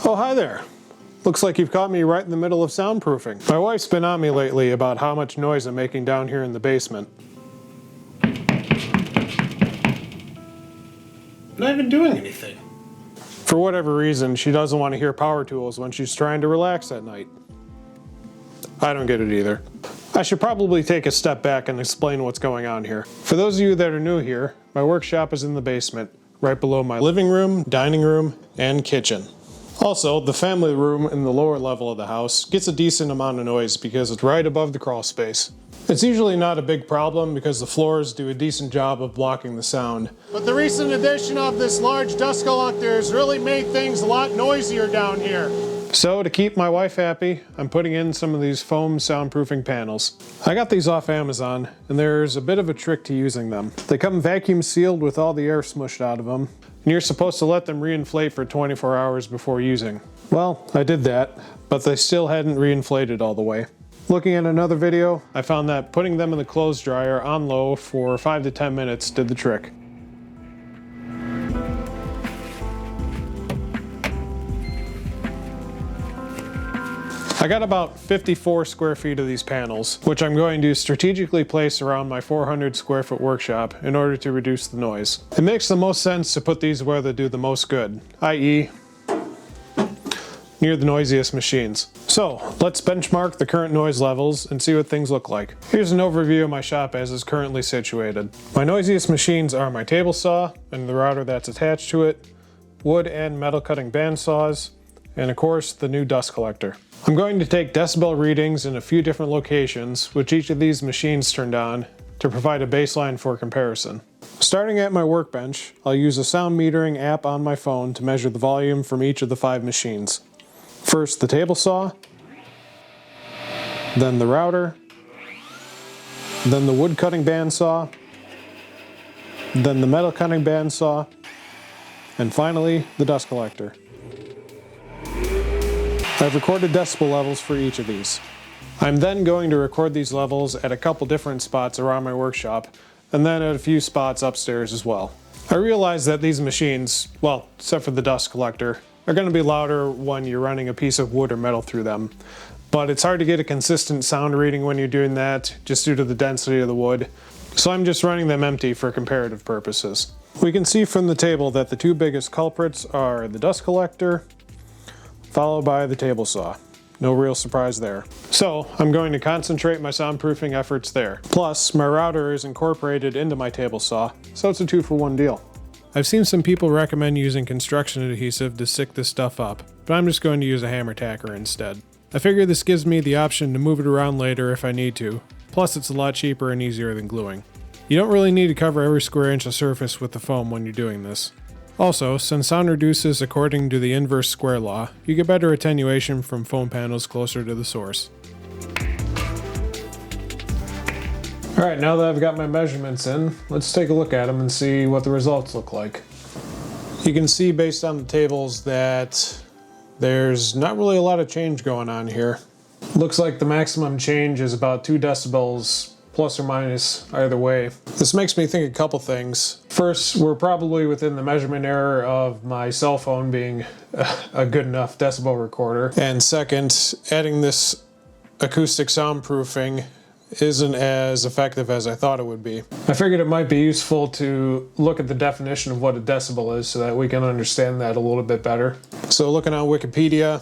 Oh, hi there. Looks like you've caught me right in the middle of soundproofing. My wife's been on me lately about how much noise I'm making down here in the basement. I'm not even doing anything. For whatever reason, she doesn't want to hear power tools when she's trying to relax at night. I don't get it either. I should probably take a step back and explain what's going on here. For those of you that are new here, my workshop is in the basement, right below my living room, dining room, and kitchen. Also, the family room in the lower level of the house gets a decent amount of noise because it's right above the crawl space. It's usually not a big problem because the floors do a decent job of blocking the sound. But the recent addition of this large dust collector has really made things a lot noisier down here. So to keep my wife happy, I'm putting in some of these foam soundproofing panels. I got these off Amazon, and there's a bit of a trick to using them. They come vacuum sealed with all the air smushed out of them, and you're supposed to let them reinflate for 24 hours before using. Well, I did that, but they still hadn't reinflated all the way. Looking at another video, I found that putting them in the clothes dryer on low for 5 to 10 minutes did the trick. I got about 54 square feet of these panels, which I'm going to strategically place around my 400 square foot workshop in order to reduce the noise. It makes the most sense to put these where they do the most good, i.e. near the noisiest machines. So let's benchmark the current noise levels and see what things look like. Here's an overview of my shop as it's currently situated. My noisiest machines are my table saw and the router that's attached to it, wood and metal cutting bandsaws, and of course the new dust collector. I'm going to take decibel readings in a few different locations, which each of these machines turned on, to provide a baseline for comparison. Starting at my workbench, I'll use a sound metering app on my phone to measure the volume from each of the 5 machines. First the table saw, then the router, then the wood cutting bandsaw, then the metal cutting bandsaw, and finally the dust collector. I've recorded decibel levels for each of these. I'm then going to record these levels at a couple different spots around my workshop, and then at a few spots upstairs as well. I realize that these machines, well, except for the dust collector, are going to be louder when you're running a piece of wood or metal through them. But it's hard to get a consistent sound reading when you're doing that, just due to the density of the wood. So I'm just running them empty for comparative purposes. We can see from the table that the 2 biggest culprits are the dust collector, followed by the table saw. No real surprise there. So I'm going to concentrate my soundproofing efforts there. Plus, my router is incorporated into my table saw, so it's a 2-for-1 deal. I've seen some people recommend using construction adhesive to stick this stuff up, but I'm just going to use a hammer tacker instead. I figure this gives me the option to move it around later if I need to, plus it's a lot cheaper and easier than gluing. You don't really need to cover every square inch of surface with the foam when you're doing this. Also, since sound reduces according to the inverse square law, you get better attenuation from foam panels closer to the source. Alright, now that I've got my measurements in, let's take a look at them and see what the results look like. You can see based on the tables that there's not really a lot of change going on here. Looks like the maximum change is about 2 decibels plus or minus either way. This makes me think a couple things. First, we're probably within the measurement error of my cell phone being a good enough decibel recorder. And second, adding this acoustic soundproofing isn't as effective as I thought it would be. I figured it might be useful to look at the definition of what a decibel is so that we can understand that a little bit better. So looking on Wikipedia,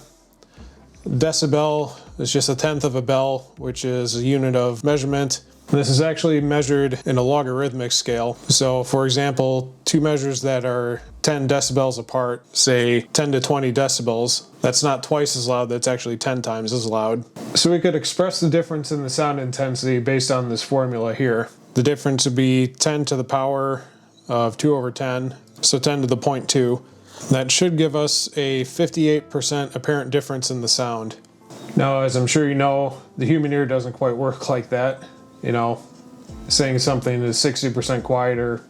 decibel is just 1/10 of a bell, which is a unit of measurement. This is actually measured in a logarithmic scale. So for example, 2 measures that are 10 decibels apart, say 10 to 20 decibels, that's not twice as loud, that's actually 10 times as loud. So we could express the difference in the sound intensity based on this formula here. The difference would be 10 to the power of 2 over 10, so 10 to the 0.2. That should give us a 58% apparent difference in the sound. Now, as I'm sure you know, the human ear doesn't quite work like that. You know, saying something is 60% quieter,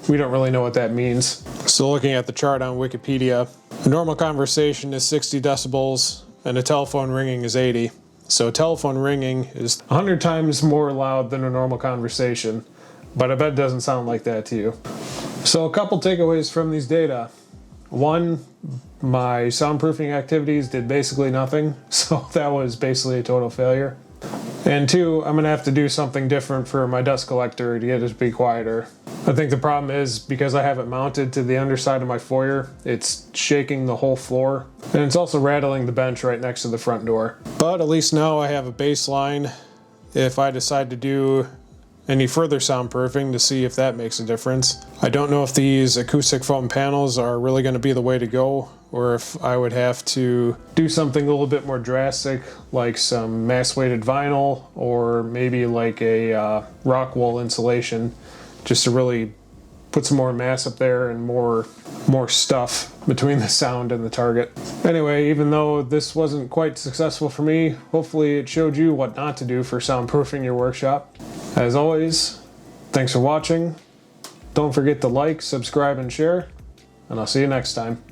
we don't really know what that means. So looking at the chart on Wikipedia, a normal conversation is 60 decibels and a telephone ringing is 80. So telephone ringing is 100 times more loud than a normal conversation, but I bet it doesn't sound like that to you. So a couple takeaways from these data. One, my soundproofing activities did basically nothing, so that was basically a total failure. And two, I'm gonna have to do something different for my dust collector to get it to be quieter. I think the problem is because I have it mounted to the underside of my foyer, it's shaking the whole floor, and it's also rattling the bench right next to the front door. But at least now I have a baseline if I decide to do any further soundproofing to see if that makes a difference. I don't know if these acoustic foam panels are really going to be the way to go, or if I would have to do something a little bit more drastic, like some mass weighted vinyl, or maybe like a rock wool insulation, just to really put some more mass up there and more stuff between the sound and the target. Anyway, even though this wasn't quite successful for me, hopefully it showed you what not to do for soundproofing your workshop. As always, thanks for watching. Don't forget to like, subscribe, and share, and I'll see you next time.